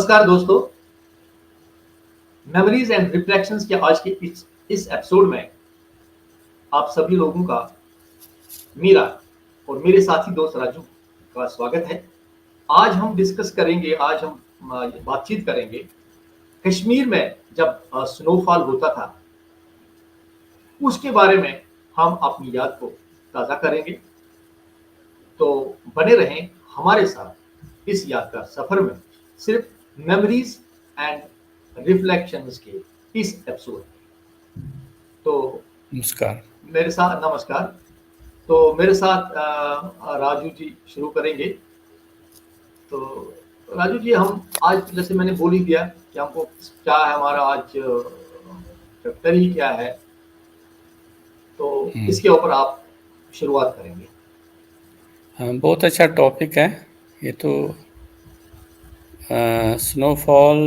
नमस्कार दोस्तों, memories and reflections के आज के इस एपिसोड में आप सभी लोगों का मेरा और मेरे साथी दोस्त राजू का स्वागत है। आज हम डिस्कस करेंगे, आज हम बातचीत करेंगे कश्मीर में जब स्नोफॉल होता था उसके बारे में। हम अपनी याद को ताज़ा करेंगे, तो बने रहें हमारे साथ इस यादगार सफर में, सिर्फ मेमोरीज एंड रिफ्लेक्शंस के इस एपिसोड में। तो नमस्कार। मेरे साथ नमस्कार। तो मेरे साथ राजू जी शुरू करेंगे। तो राजू जी, हम आज जैसे मैंने बोल ही दिया कि हमको क्या है, हमारा आज चैप्टर ही क्या है, तो इसके ऊपर आप शुरुआत करेंगे। हाँ, बहुत अच्छा टॉपिक है ये तो। स्नोफॉल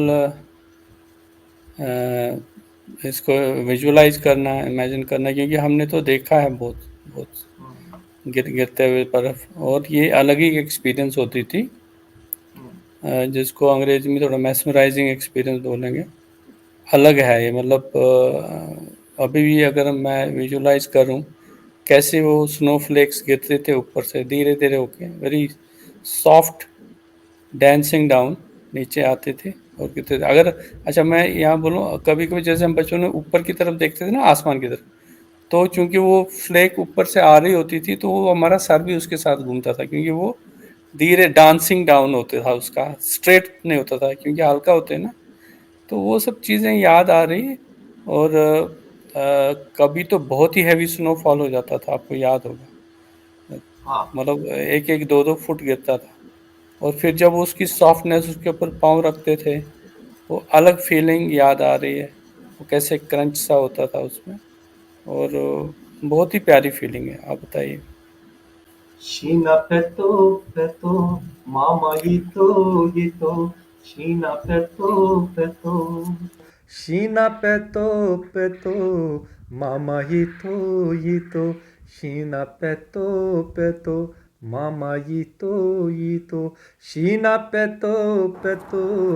इसको विजुअलाइज करना, इमेजिन करना, क्योंकि हमने तो देखा है बहुत बहुत गिरते हुए बर्फ, और ये अलग ही एक्सपीरियंस होती थी, जिसको अंग्रेजी में थोड़ा मैस्मराइजिंग एक्सपीरियंस बोलेंगे। अलग है ये, मतलब अभी भी अगर मैं विजुअलाइज करूं कैसे वो स्नोफ्लेक्स गिरते थे ऊपर से धीरे धीरे होके, वेरी सॉफ्ट, डांसिंग डाउन नीचे आते थे और गिरते थे। अगर अच्छा मैं यहाँ बोलूँ, कभी कभी जैसे हम बच्चों ने ऊपर की तरफ देखते थे ना, आसमान की तरफ, तो चूंकि वो फ्लेक ऊपर से आ रही होती थी तो वो हमारा सर भी उसके साथ घूमता था, क्योंकि वो धीरे डांसिंग डाउन होता था, उसका स्ट्रेट नहीं होता था क्योंकि हल्का होते हैं ना। तो वो सब चीज़ें याद आ रही। और कभी तो बहुत ही हैवी स्नोफॉल हो जाता था, आपको याद होगा, हाँ, मतलब एक एक दो दो फुट गिरता था। और फिर जब उसकी सॉफ्टनेस, उसके ऊपर पाँव रखते थे, वो अलग फीलिंग याद आ रही है। वो कैसे क्रंच सा होता था उसमें, और बहुत ही प्यारी फीलिंग है। आप बताइए। शीना पे तो मामा ये तो शीना पे तो शीना पे तो मामा ये तो शीना पे तो मामा ये तो शीना पे तो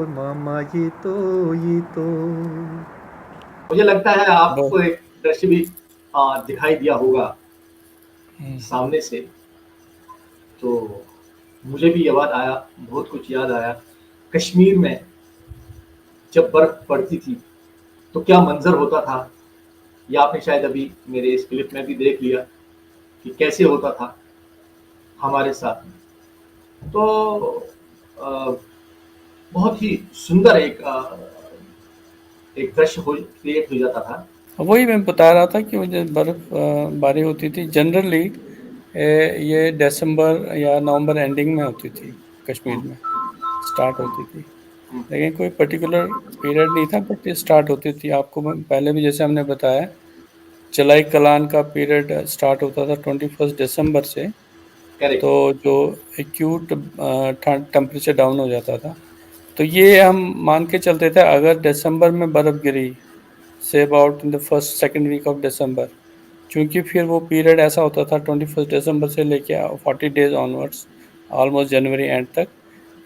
मामा ये तो। मुझे लगता है बहुत। आपको एक दृश्य भी दिखाई दिया होगा हम्म, सामने से। तो मुझे भी याद आया, बहुत कुछ याद आया। कश्मीर में जब बर्फ पड़ती थी तो क्या मंजर होता था, ये आपने शायद अभी मेरे इस क्लिप में भी देख लिया कि कैसे होता था हमारे साथ में। तो अ, बहुत ही सुंदर एक दृश्य हो क्रिएट हो जाता था। वही मैं बता रहा था कि वो जो बर्फ बारी होती थी जनरली, ये दिसंबर या नवंबर एंडिंग में होती थी, कश्मीर हम्म, में स्टार्ट होती थी। हम्म, लेकिन कोई पर्टिकुलर पीरियड नहीं था, बट ये स्टार्ट होती थी। आपको पहले भी जैसे हमने बताया, चलाई कलान का पीरियड स्टार्ट होता था 21 दिसंबर से। तो करेक्ट। जो एक्यूट टेम्परेचर डाउन हो जाता था, तो ये हम मान के चलते थे अगर दिसंबर में बर्फ गिरी, say about in the first second week of December, क्योंकि फिर वो पीरियड ऐसा होता था 21 दिसंबर से लेके 40 days onwards, almost January and तक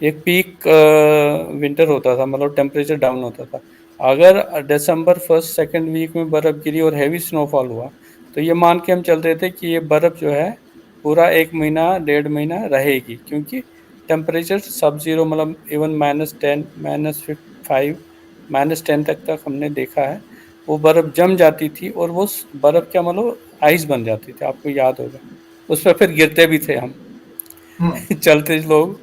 एक पीक विंटर होता था, मतलब टेम्परेचर डाउन होता था। अगर दिसंबर फर्स्ट सेकेंड वीक में बर्फ़ गिरी और हैवी स्नोफॉल हुआ, तो ये मान के हम चलते थे कि ये बर्फ़ जो है पूरा एक महीना डेढ़ महीना रहेगी, क्योंकि टेम्परेचर सब जीरो, मतलब इवन -10 -5 -10 तक हमने देखा है। वो बर्फ़ जम जाती थी और वो बर्फ़ क्या, मतलब आइस बन जाती थी, आपको याद होगा। उस पर फिर गिरते भी थे हम। हम्म। चलते लोग,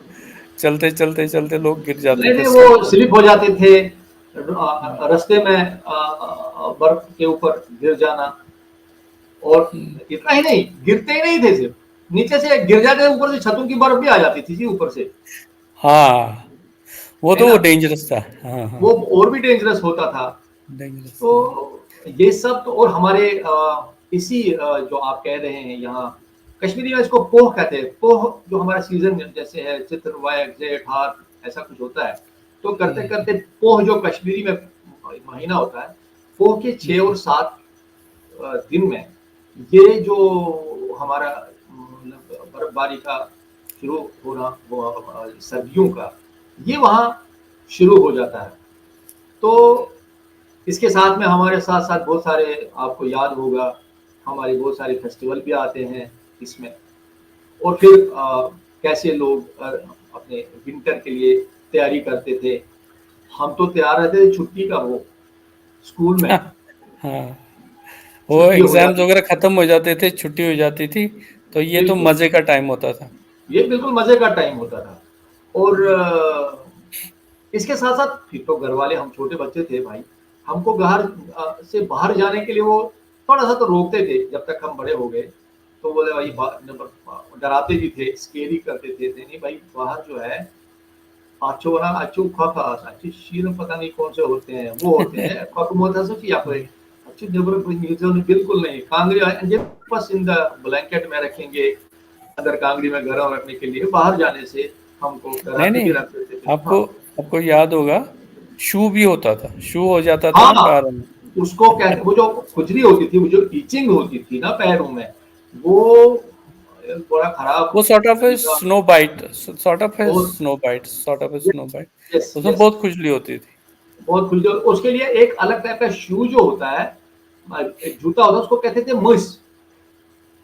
चलते चलते चलते लोग गिर जाते नहीं थे नहीं, स्लिप वो होके। स्लिप हो जाते थे रास्ते में, बर्फ के ऊपर गिर जाना। और हम्म, इतना ही नहीं, गिरते ही नहीं थे सिर्फ, नीचे से गिर जाते, ऊपर से छतों की बर्फ भी आ जाती थी जी ऊपर से, हाँ, वो है तो ना। वो डेंजरस था। हाँ हाँ, वो और भी डेंजरस होता था। डेंजरस था। तो ये सब तो, और हमारे इसी जो आप कह रहे हैं यहाँ कश्मीरी में इसको पोह कहते हैं। पोह जो हमारा सीजन जैसे है, चित्र वायक जेठ हार, ऐसा कुछ होता है। तो करते हम्म, करते पोह जो कश्मीरी में महीना होता है, पोह के 6 और 7 दिन में ये जो हमारा मतलब बर्फबारी का शुरू होना, वो सर्दियों का, ये वहाँ शुरू हो जाता है। तो इसके साथ में हमारे साथ साथ बहुत सारे, आपको याद होगा, हमारे बहुत सारे फेस्टिवल भी आते हैं इसमें। और फिर कैसे लोग अपने विंटर के लिए तैयारी करते थे। हम तो तैयार रहते थे छुट्टी का, वो स्कूल में हाँ, वो छुट्टी हो एग्जाम्स जाती, वगैरह खत्म हो जाते थे, छुट्टी हो जाती थी, तो ये तो बिल्कुल मजे का टाइम होता था। ये बिल्कुल मजे का टाइम होता था। और इसके साथ साथ फिर तो घर वाले, हम छोटे बच्चे थे भाई, हमको घर से बाहर जाने के लिए वो थोड़ा सा तो रोकते थे, जब तक हम बड़े हो गए तो बोले भाई डराते भी थे, स्केरी करते थे, नहीं भाई बाहर जो है अच्छो ना अच्छो खाका अच्छी शीर पता नहीं कौन से होते हैं, वो होते हैं खकमोता से या कोई अच्छी जबर कोई न्यूज़ बिल्कुल नहीं, कांगड़ी बस इन द ब्लैंकेट में रखेंगे, अंदर कांगड़ी में गरम रखने के लिए, बाहर जाने से हमको नहीं डराते भी नहीं, रखते थे। आपको हाँ आपको याद होगा, शू भी होता था, शू हो जाता था ना हाँ, पैरों में। उसको कहते, वो जो खुजली होती थी, वो जो ईचिंग होती थी ना पैरों में, वो बड़ा खराब वो सॉर्ट ऑफ तरीका। स्नो बाइट, सॉर्ट ऑफ और snow bite, sort of snow bite, yes उसमें यस, बहुत खुजली होती थी। बहुत खुजली। उसके लिए एक अलग टाइप का शू जो होता है, एक जूता होता है, उसको कहते थे मुइस।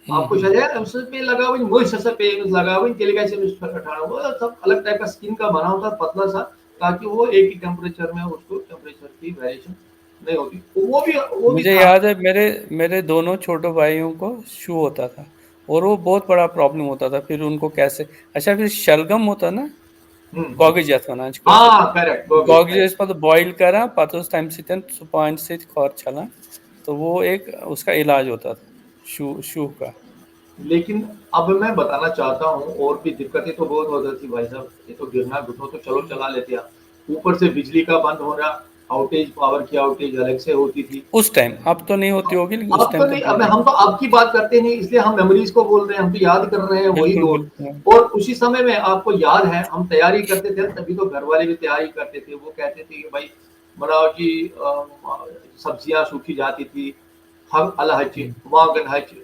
आपको शायद हम्म। है, उस पे लगा हुआ मुइस, ऐसा पे लगा हुआ के लिए कैसे उठाना, वो सब अलग टाइप का स्किन का बना होता है, पतला सा, ताकि वो एक ही टेम्परेचर में, उसको टेम्परेचर की वेरिएशन नहीं होती। तो वो भी मुझे था। याद है, मेरे मेरे दोनों छोटे भाइयों को शू होता था, और वो बहुत बड़ा प्रॉब्लम होता था, फिर उनको कैसे। अच्छा, फिर शलगम होता ना, हम्म। गॉगेज को, हाँ करेक्ट, वो भी गॉगेज करेक्ट। पर बॉईल करा पातोस टाइम सितन सुपाइन से खौर चला, तो वो एक उसका इलाज होता था, शू शू का। लेकिन अब मैं बताना चाहता हूँ, और भी दिक्कतें तो बहुत हो जाती भाई साहब, ये तो गिरना घुटनों तो चलो चला लेते हैं, ऊपर से बिजली का बंद होना, आउटेज, पावर की आउटेज अलग से होती थी। उस टाइम, अब तो नहीं होती होगी, लेकिन उस अब तो टाइम तो नहीं, बहुत अब हम तो अब की बात करते नहीं, इसलिए हम मेमोरीज को बोल रहे हैं, हम तो याद कर रहे हैं वही बिल्कुल दौर। बिल्कुल। और उसी समय में आपको याद है, हम तैयारी करते थे, तभी तो घर वाले भी तैयारी करते थे, वो कहते थे कि भाई बनाओ जी, सब्जियां सूखी जाती थी, हम अल हच, वांगन हच,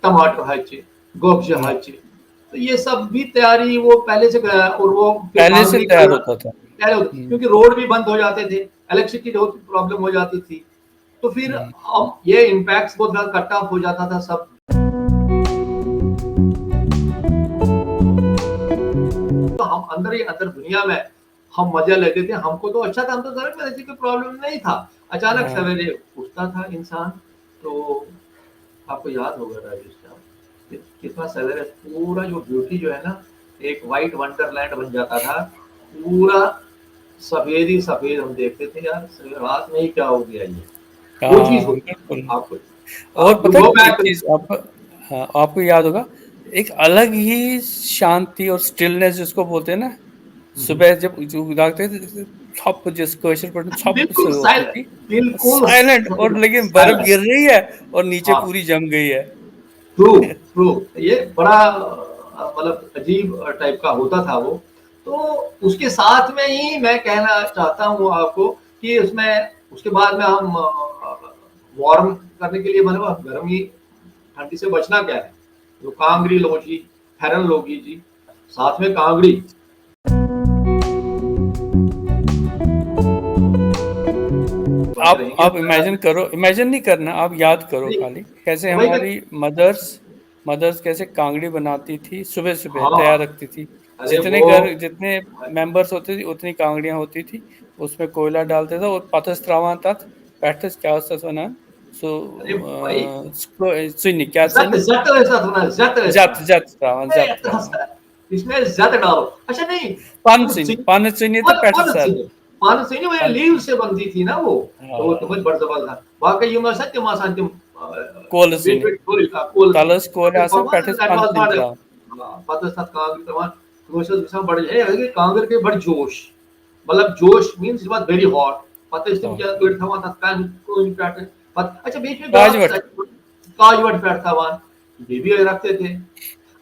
टमाटर हच, गोभी हच, तो ये सब भी तैयारी वो पहले से और वो फिर पहले से कांगड़ी तैयार का होता था। पहले क्योंकि रोड भी बंद हो जाते थे, इलेक्ट्रिसिटी बहुत प्रॉब्लम हो जाती थी, तो फिर अब ये इम्पैक्ट बहुत ज्यादा कट ऑफ हो जाता था सब। तो हम अंदर ही अंदर दुनिया में हम मजा लेते थे, हमको तो अच्छा था, हम तो घर में ऐसी कोई प्रॉब्लम नहीं था। अचानक हाँ, सवेरे उठता था इंसान, तो आपको याद होगा राजेश साहब, कितना सवेरे पूरा जो ब्यूटी जो है ना, एक वाइट वंडरलैंड बन जाता था, पूरा सफेद ही सफेद हम देखते थे यार, रात में ही क्या हो गया ये, वो चीज हाँ, होती थी बिल्कुल। आपको। और यू पता गो है एक बैक। चीज आपको, हाँ, आपको याद होगा, एक अलग ही शांति और स्टिलनेस जिसको बोलते हैं ना, सुबह जब जो जागते थे, छप, जिस क्वेश्चन पर छप से बिल्कुल होती साइलेंट, थी, बिल्कुल साइलेंट, और लेकिन बर्फ साइलेंट। गिर रही है और नीचे हाँ पूरी जम गई है। ट्रू, ट्रू, ये बड़ा मतलब अजीब टाइप का होता था वो। तो उसके साथ में ही मैं कहना चाहता हूँ आपको कि उसमें, उसके बाद में हम वार्म करने के लिए मतलब गर्मी ठंडी से बचना क्या है, जो कांगड़ी लो जी, फेरन लोगी जी, साथ में कांगड़ी। बने रहेंगे आप इमेजिन करो, इमेजिन नहीं करना, आप याद करो नहीं, खाली, कैसे वही मैं, हमारी मदर्स मदर्स कैसे कांगड़ी बनाती थी, सुबह सुबह तैयार हाँ, रखती थी। अरे जितने वो घर, जितने मेंबर्स होते थे, उतनी कांगड़ियां होती थी, उसमें कोयला डालते थे, और पथस्त्रावान तथ पैठस क्या होता ना, सो अरे भाई, सुनी क्या जट सुनी, जट वैसा थोड़ा, जट वैसा, जत जत त्रावन, अरे जत इतना त्रावन, सा इसमें जट डालो। अच्छा नहीं, पान वो सुनी, सिंग, पान सुनी तो पैठस, पान से नहीं, वो पान लीव से बनती थी ना वो, तो वो हाँ, तुम्हें बड़ जबरदस्त था वाकई। यू मस्ट सत्य मा शांतिम, कोल वेट सुनी, वेट कोल का कोल सी, तलस कोल अरे आसन भगवान पैठस दैट पान वाज सुनी नॉट, त्रावन। हां पता था कांग्रेस तमाम क्रोशस विषम बड़ है, कांग्रेस के बड़ जोश, मतलब जोश means it was very hot. पता इसमें क्या कोई था, वहां तक कोई पैटर्न। अच्छा बीच में काजवट, काजवट बैठता वहां, ये भी रखते थे।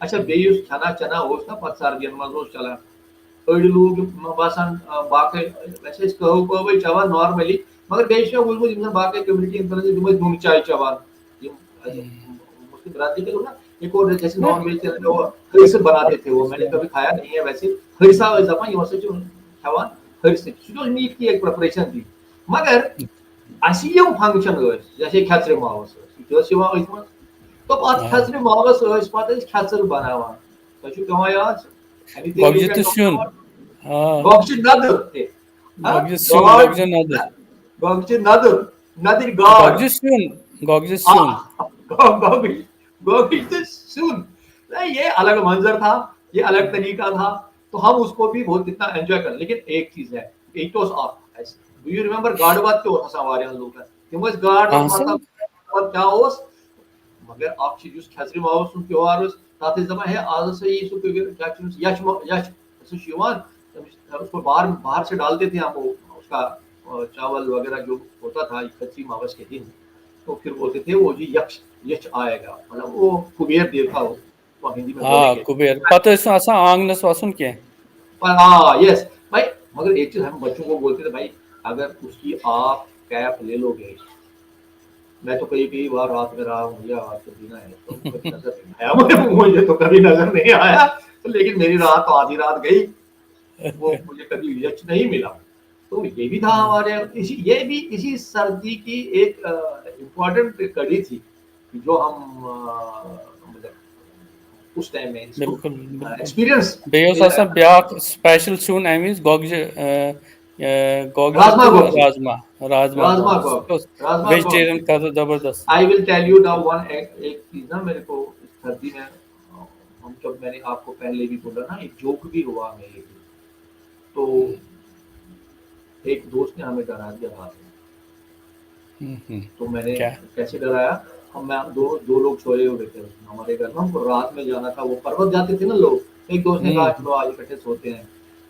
अच्छा बेयुस खाना चना होश ना पचार दिन में रोज चला, öyle लोग basan बाकी वैसे कहू भाई चवा नॉर्मली, मगर बेश में वो जिन बाकी कम्युनिटी इन तरह से जुमे नून चाय चवा, ये मुस्लिम बरादरी के लोग ना, एक और जैसे ना, नॉन वेज वो हरीसा बनाते थे, वो मैंने कभी खाया नहीं है वैसे, हरीसा जमा ये वैसे जो हेवन हरसित सह मीट की एक प्रिपरेशन थी मगर अस यम फंक्शन जैसे खचर मावस तो पत खचर मावस पे खचर बनावान तुम पेवान याद Gogje to Shun. Gogje नदर Gogje Shun, Gogje Nadir. Gogje नदर नदर गाड Gogje Shun, Gogje Shun. Gogje Shun ये अलग मंजर था, ये अलग तरीका था, तो हम उसको भी बहुत इतना एंजॉय कर। लेकिन एक चीज है, एक तो डू यू रिमेंबर गाड बात क्यों हसा वारियां लोग तिम गाड और क्या ओस मगर आप चीज खजरी मावस सुन त्योहार तथ दपा है आज से ये उसको बाहर से डालते थे हम उसका चावल वगैरह जो होता था खजरी मावस के दिन, तो फिर बोलते थे वो जी यक्ष यक्ष आएगा, मतलब वो कुबेर देवता हो तो हिंदी में बोलेंगे कुबेर पता है ऐसा आंगनस वासुन क्या पर हाँ यस भाई। मगर एक चीज हम बच्चों को बोलते थे भाई अगर उसकी आप कैप ले लोगे, मैं तो कई बार रात में रहा हूँ या आज तो बिना है तो नजर नहीं आया मुझे तो कभी नजर नहीं आया, तो लेकिन मेरी रात तो आधी रात गई, वो मुझे कभी यश नहीं मिला। तो ये भी था हमारे इसी सर्दी की एक इम्पोर्टेंट कड़ी थी जो हम मतलब उस टाइम में एक्सपीरियंस बेयोस आसा ब्याक स्पेशल सून एमिस गोगजे राजमा वेजिटेरियन का तो जबरदस्त। I will tell you now one एक चीज ना मेरे को सर्दी में हम जब मैंने आपको पहले भी बोला ना एक जोक भी हुआ मेरे लिए, तो एक दोस्त ने हमें डरा दिया रात में। तो मैंने कैसे डराया, हम दो लोग सोए हुए थे हमारे घर में, हमको रात में जाना था, वो पर्वत जाते थे ना लोग, एक दोस्त ने कहा चलो आज इकट्ठे सोते हैं,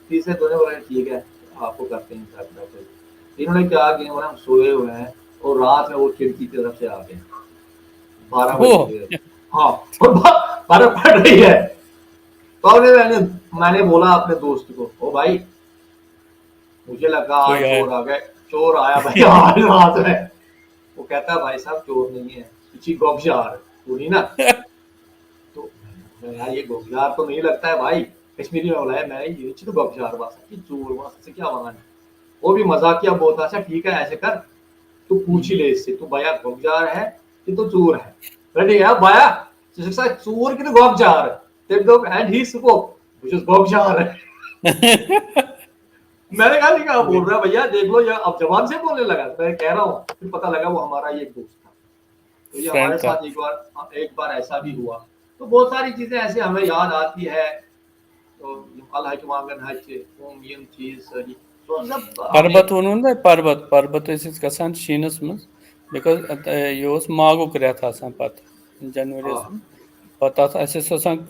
तीसरे दोनों बोले ठीक है आपको करते हैं। इन्होंने क्या किया, हम सोए हुए हैं और रात में वो खिड़की की तरफ से आ गए 12 बजे, हाँ बर्फ पड़ रही है। तो मैंने बोला अपने दोस्त को, ओ भाई मुझे लगा आज चोर आ गए, चोर आया भाई आज रात में। वो कहता है भाई साहब चोर नहीं है, पीछे गोगजार पूरी ना। तो यार ये गोगजार तो नहीं लगता है भाई, कश्मीरी में बोला है मैं ये तो गोगजार वासा चोर वासा से क्या मांगा। वो भी मजाकिया बहुत अच्छा, ठीक है ऐसे कर तू पूछ ही ले इससे, तू भैया गोगजार है कि तो चोर है, रेडी है भैया चोर की तो गोगजार and he spoke which is गोगजार। मैंने कहा नहीं, कहा बोल रहा है भैया देख लो, या अब जबान से बोलने लगा, मैं कह रहा हूँ, फिर पता लगा वो हमारा ये दोस्त था। तो ये हमारे साथ एक बार ऐसा भी हुआ। तो बहुत सारी चीजें ऐसे हमें याद आती है। तो पर्वत वोन पर्वत गसान शीनस मज बिकॉज ये मागुक रेत पत जनवरी पता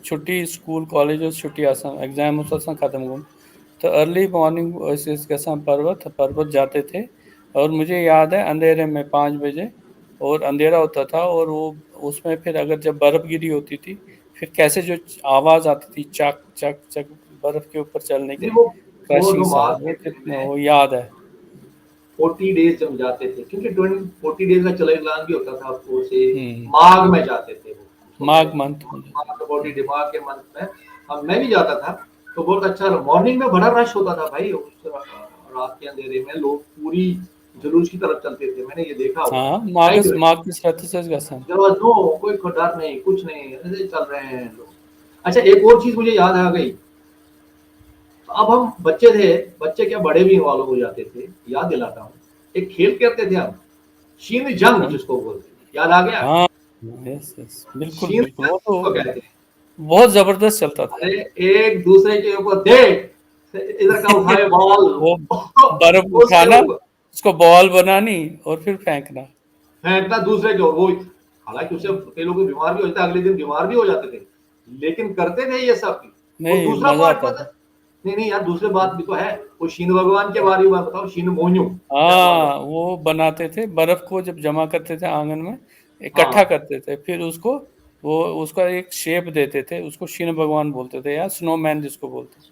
छुट्टी स्कूल कॉलेज छुट्टी एग्जाम खत्म गुम, तो अर्ली मॉर्निंग पर्वत जाते थे। और मुझे याद है अंधेरे में 5 बजे और अंधेरा होता था, और वो उसमें फिर अगर जब बर्फ गिरी होती थी फिर कैसे जो आवाज आती थी चक चक चक बर्फ के ऊपर चलने की, क्रशिंग साउंड, वो याद है। 40 डेज जब जाते थे, क्योंकि 40 डेज का चलान भी होता था आपको से माघ में जाते थे, वो माघ मंथ दिमाग के मंथ में मैं भी जाता था। तो बहुत अच्छा, मॉर्निंग में बड़ा रश होता था भाई, उस रात के अंधेरे में लोग पूरी जुलूस की तरफ चलते थे, मैंने ये देखा। कोई डर नहीं कुछ नहीं, ऐसे चल रहे हैं लोग। अच्छा एक और चीज मुझे याद आ गई, अब हम बच्चे थे, बच्चे क्या बड़े भी वालों हो जाते थे, याद दिलाता हूँ, एक खेल करते थे हम शीन जंग जिसको बोलते, याद आ गया? हाँ, बिल्कुल बहुत जबरदस्त चलता था। अरे एक दूसरे के ऊपर देख, इधर का उठाए बॉल, वो बर्फ उठाना, उसको बॉल बनानी और फिर फेंकना दूसरे के, वो हालांकि उससे कई लोग बीमार भी हो जाते, अगले दिन बीमार भी हो जाते थे, लेकिन करते थे ये सब। नहीं, दूसरा पार्ट नहीं यार, दूसरे बात भी तो है, वो शीन भगवान के बारे में बताओ, शीन मोन्यू। हाँ, वो बनाते थे, बर्फ को जब जमा करते थे आंगन में इकट्ठा करते थे, फिर वो उसका एक शेप देते थे, उसको शीन भगवान बोलते थे या स्नोमैन जिसको बोलते थे।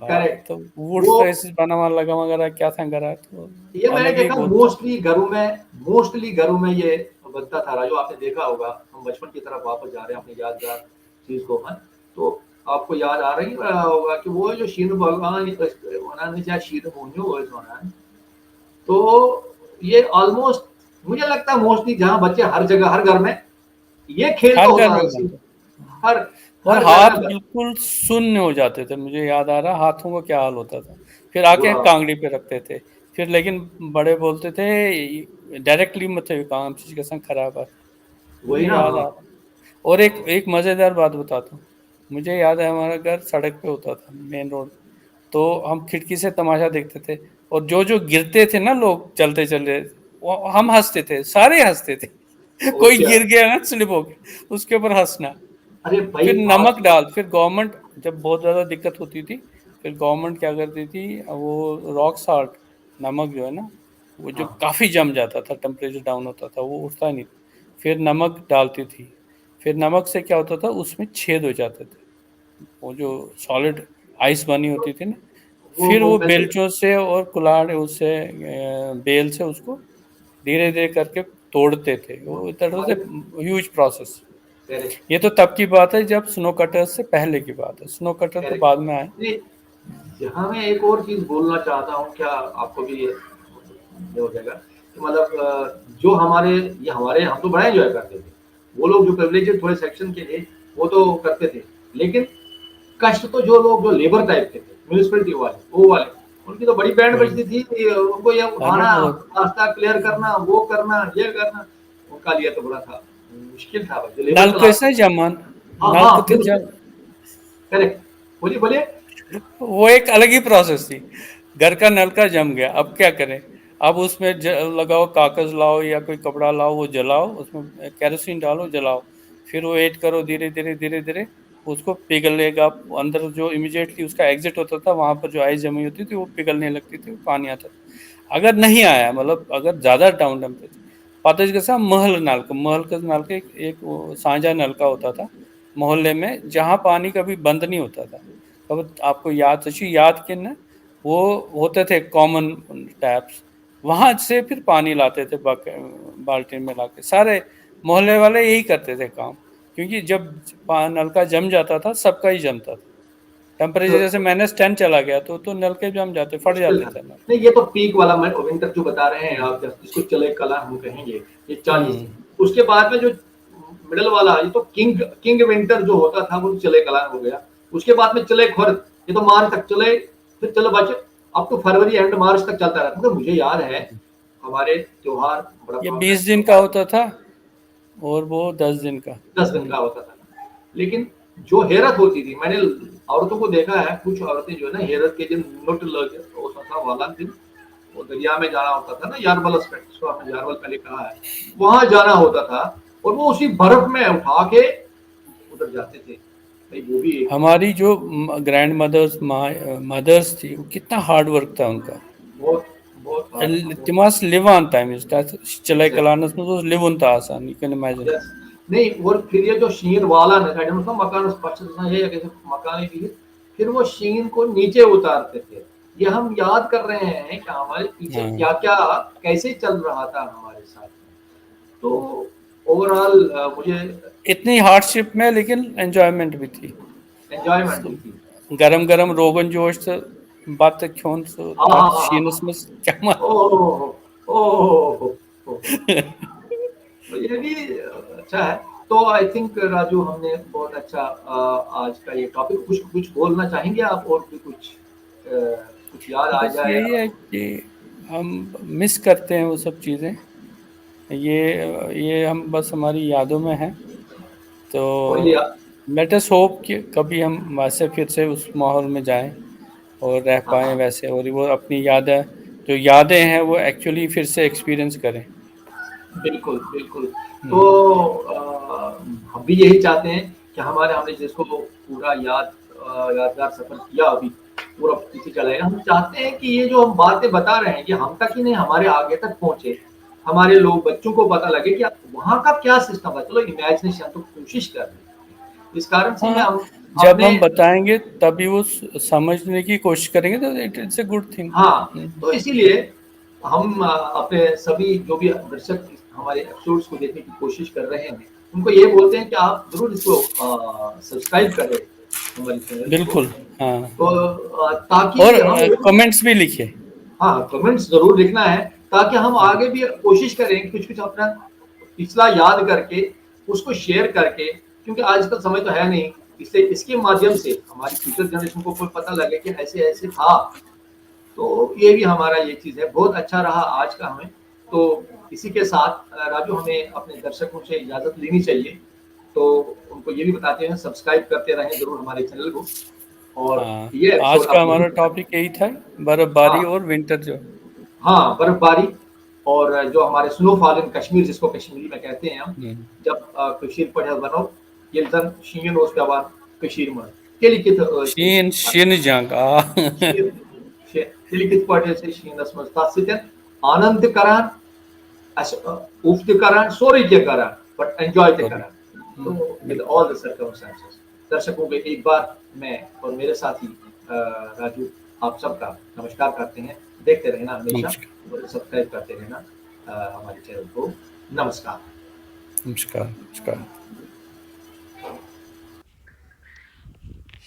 करेक्ट। तो वुड वो फेसिस बनावा लगा वगैरह क्या था करा तो ये मैंने अलग ही देखा बहुत मोस्टली घरों में ये बनता था। राजू आपने देखा होगा, हम बचपन की तरफ वापस जा रहे हैं अपनी यादगार चीज को, है तो आपको याद आ रही रहा होगा कि वो जो शीन भगवान उन्होंने चाहे शीन मोहियो तो ये ऑलमोस्ट मुझे लगता है मोस्टली जहाँ बच्चे हर जगह हर घर में ये खेल हर तो घर होता में है। बनता हर और हर घर हाथ में बिल्कुल शून्य हो जाते थे। मुझे याद आ रहा हाथों को क्या हाल होता था। फिर आके बुरा कांगड़ी पे रखते थे। फिर लेकिन बड़े बोलते थे डायरेक्टली मत काम चीज का संग खराब है। मुझे वही ना। याद आ हाँ रहा। और एक एक मजेदार बात बताता हूँ। मुझे याद है हमारा घर सड़क पे होता था, मेन रोड। तो हम खिड़की से तमाशा देखते थे। और जो जो गिरते थे ना लोग चलते चलते, वो हम हंसते थे, सारे हंसते थे। और कोई क्या। गिर गया ना स्लिप हो गया, उसके ऊपर हंसना। अरे भाई फिर आज नमक डाल, फिर गवर्नमेंट जब बहुत ज्यादा दिक्कत होती थी, फिर गवर्नमेंट क्या करती थी, वो रॉक साल्ट, नमक जो है ना, वो जो हाँ काफी जम जाता था, टेम्परेचर डाउन होता था, वो उठता नहीं था। फिर नमक डालती थी। फिर नमक से क्या होता था, उसमें छेद हो जाते थे, वो जो सॉलिड आइस बनी होती थी ना। फिर वो वो वैसे बेलचों से और कुल्हाड़ उससे बेल से उसको धीरे धीरे करके तोड़ते थे। वो दैट वाज ए अरे ह्यूज प्रोसेस। करेक्ट ये तो तब की बात है जब स्नो कटर से पहले की बात है। स्नो कटर तो करेक्ट। बाद में आए। नहीं, यहाँ मैं एक और चीज बोलना चाहता हूँ, क्या आपको भी ये हो जाएगा कि मतलब जो हमारे हम तो बड़ा एंजॉय करते थे। वो लोग जो प्रिविलेजेड थोड़े सेक्शन के थे वो तो करते थे, लेकिन कष्ट तो जो लोग जो लेबर टाइप के थे, म्यूनिसिपैलिटी वाले, वो वाले, उनकी तो बड़ी बैंड हम्म। बजती थी कि उनको ये अरे उठाना, बहुत। रास्ता क्लियर करना, वो करना, ये करना। उनका लिए तो बड़ा था, मुश्किल था भाई, जो लेबर नलके से चलाते। जमान, हाँ हाँ नलक थे फिर जम। करेक्ट। बोलिए बोलिए। वो एक अलग ही प्रोसेस थी। घर का नलका जम गया, अब क्या करें। अब उसमें लगाओ, कागज लाओ या कोई कपड़ा लाओ, वो जलाओ, उसमें केरोसिन डालो, जलाओ। फिर वो वेट करो, धीरे धीरे धीरे धीरे उसको पिघलेगा। अंदर जो इमिडिएटली उसका एग्जिट होता था, वहां पर जो आइस जमी होती थी वो पिघलने लगती थी, वो पानी आता था। अगर नहीं आया, मतलब अगर ज्यादा डाउन टेम्परेचर, पातज कैसा महल का नलका एक वो साझा नलका होता था मोहल्ले में, जहां पानी कभी बंद नहीं होता था। अब आपको याद अच्छी याद के ना, वो होते थे कॉमन टैप्स, वहां से फिर पानी लाते थे बाल्टी में लाके। सारे मोहल्ले वाले यही करते थे काम, क्योंकि जब नलका जम जाता था, सबका ही जमता था। टेम्परेचर जैसे -10 चला गया तो नलके जम जाते, फट मुश्किल जाते था। थे नल। नहीं ये तो पीक वाला विंटर जो बता रहे हैं हम्म। आप, जिसको चले कला हम कहेंगे, ये 40। हम्म। उसके बाद में जो मिडल वाला, ये तो किंग किंग विंटर जो होता था वो चले कला हो गया। उसके बाद में चले खर्द, ये तो मार्च तक चले, फिर चले बच अब तो फरवरी एंड मार्च तक चलता रहता। तो मुझे याद है हमारे त्योहार बड़ा ये प्रोमिनेंट 20 दिन का त्योहार, होता था और वो 10 दिन का। 10 दिन का होता था। लेकिन जो हेरत होती थी, मैंने औरतों को देखा है, कुछ औरतें जो है ना हेरत के दिन नुट लग होता था वाला दिन, वो दरिया में जाना होता था ना, यारबल जिसको आपने यारबल पहले कहा है, वहां जाना होता था। और वो उसी बर्फ में उठा के उधर जाते थे भाई, वो भी एक हमारी जो ग्रैंड मदर्स मदर्स थी, वो कितना हार्ड वर्क था उनका। बहुत बहुत हार्ड था, बहुत Timas live on time is that चले हार्ड। कलानस में तो live on था आसान, you can imagine. यस। नहीं, और फिर ये जो शीन वाला ना, I don't know, मकान स्पष्ट है या कैसे मकान है भी, फिर वो शीन को नीचे उतारते थे। ये हम याद कर रहे हैं कि हमारे पीछे हाँ। क्या क्या कैसे चल रहा था हमारे साथ में। तो ओवरऑल मुझे इतनी हार्डशिप में लेकिन एंजॉयमेंट भी थी। एंजॉयमेंट भी थी। गरम गरम रोगन जोश से बात क्यों हाँ हाँ ताट हाँ हाँ शीनस हाँ। में क्या मार। ओह ओह ओह। तो ये भी अच्छा है। तो आई थिंक राजू हमने बहुत अच्छा आज का ये टॉपिक, कुछ कुछ बोलना चाहेंगे आप और भी कुछ कुछ याद आ बस जाए यही है आपको। कि हम मिस करते हैं वो सब चीज़ें। ये ये हम बस हमारी यादों में हैं। तो वही लेट अस होप कि कभी हम वैसे फिर से उस माहौल में जाएं और रह हाँ पाएँ हाँ वैसे, और वो अपनी यादें, जो यादें हैं वो एक्चुअली फिर से एक्सपीरियंस करें। बिल्कुल बिल्कुल। तो हम्म। हम भी यही चाहते हैं कि हमारे हमने जिसको पूरा यादगार सफर किया अभी, पूरा पीछे चलाएगा। हम चाहते हैं कि ये जो हम बातें बता रहे हैं कि हम तक ही नहीं, हमारे आगे तक पहुंचे, हमारे लोग बच्चों को पता लगे कि वहां का क्या सिस्टम है। चलो इमेजिनेशन तो कोशिश कर रहे हैं, इस कारण से मैं हाँ, जब अपने हम बताएंगे तभी वो समझने की कोशिश करेंगे, तो इट्स ए गुड थिंग। हाँ, तो इसीलिए हम अपने सभी जो भी दर्शक हमारे एपिसोड्स को देखने की कोशिश कर रहे हैं, उनको ये बोलते हैं कि आप ज़रूर इसको सब्सक्राइब करें हमारे चैनल को। बिल्कुल, हाँ। तो ताकि और हम कमेंट्स भी लिखिए। हाँ, कमेंट्स ज़रूर लिखना है ताकि हम आगे भी कोशिश करें कुछ-कुछ अपना पिछला याद करके उसको शेयर करके, क्योंकि आज का समय तो है नहीं, इसलिए इसके माध्यम से हमारी फ्यूचर जनरेशन को कोई पता लगे कि ऐसे-ऐसे था। तो ये भी हमारा ये चीज़ है, बहुत अच्छा रहा आज का हमें। तो इसी के साथ राजू हमें अपने दर्शकों से इजाज़त लेनी चाहिए। तो उनको ये भी बताते हैं सब्सक्राइब करते रहें ज़रूर हमारे चैनल को और हाँ, ये आज एपिसोड का आप ज़रूर हमारा देखना। टॉपिक यही था, बर्फबारी हाँ, और विंटर जो। हाँ, बर्फबारी और जो हमारे स्नोफॉल इन कश्मीर जिसको कश्मीरी में कहते हैं हम, जब कशीर पड़े बनो ये जन शीन ओस पेवान कशीर में के लिखित शीन जंग ये लिखित पड़े से शीनस में तथ सतन आनंद करान उफ ते करान सोरे के करान बट एंजॉय ते करान तो विद ऑल द सर्कमस्टेंसेस। दर्शकों को एक बार मैं और मेरे साथी राजू आप सबका नमस्कार करते हैं। देखते रहना हमेशा और सब्सक्राइब करते रहना हमारे चैनल को। नमस्कार। नमस्कार, नमस्कार।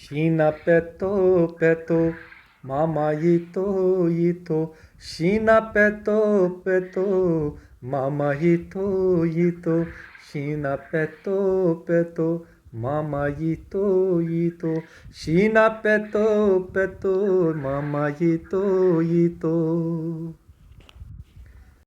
शीना पेतो मामा यीतो शीना पेतो मामा यीतो शीना पेतो मामा यीतो शीना पेतो मामा यीतो